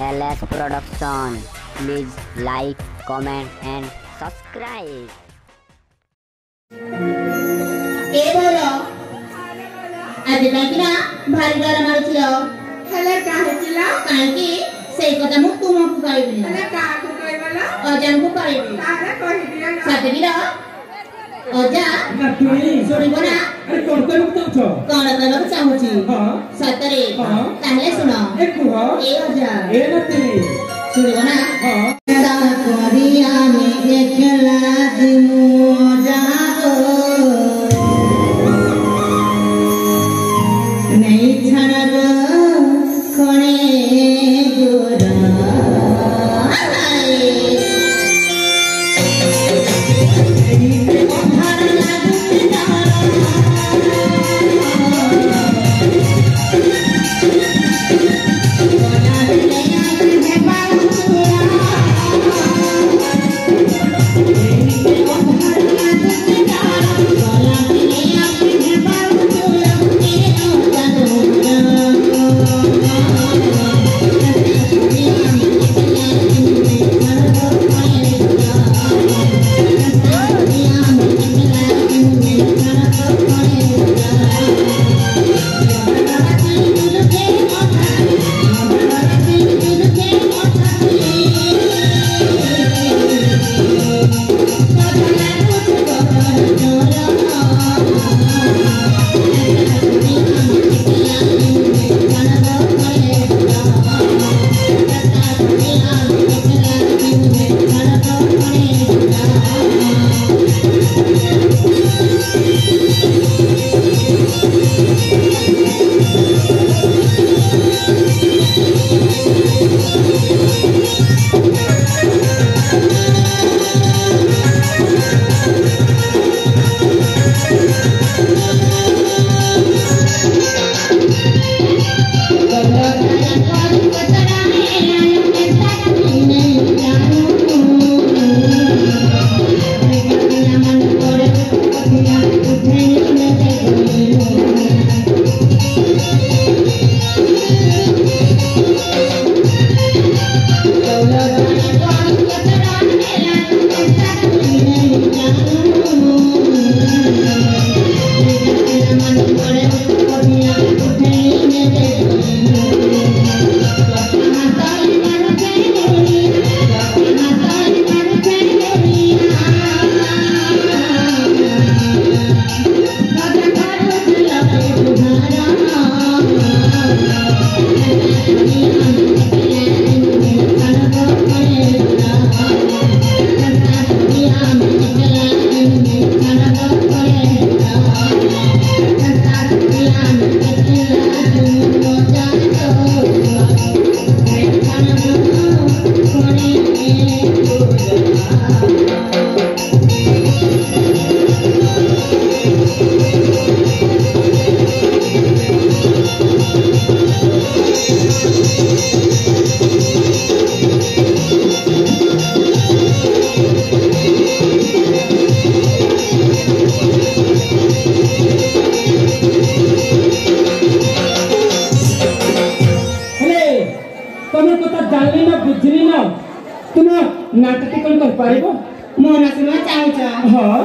LS Production. Please like, comment and subscribe. ए बोलो आज काकिना भारी गरम मारुथिलो हेले काहेतिला काहेकि सेई कथा मु तुमकु कहबिनी हेले काकु कहबला अजान को कहबी तारे कहिदिया ना सातबीर अजा तुई सुनिबो ना अरे कोन कहबो छ कोन कहबो चाहूची हां सतरे हां ताहले सुनो ए कुह ए अजा ए नती सुनिबो ना हां ता करिया में एकला दिमु जागो नहीं छाड़ो कोने गोरा नाटक कौन कर पारिबो मोना सुनो चाहू छ हां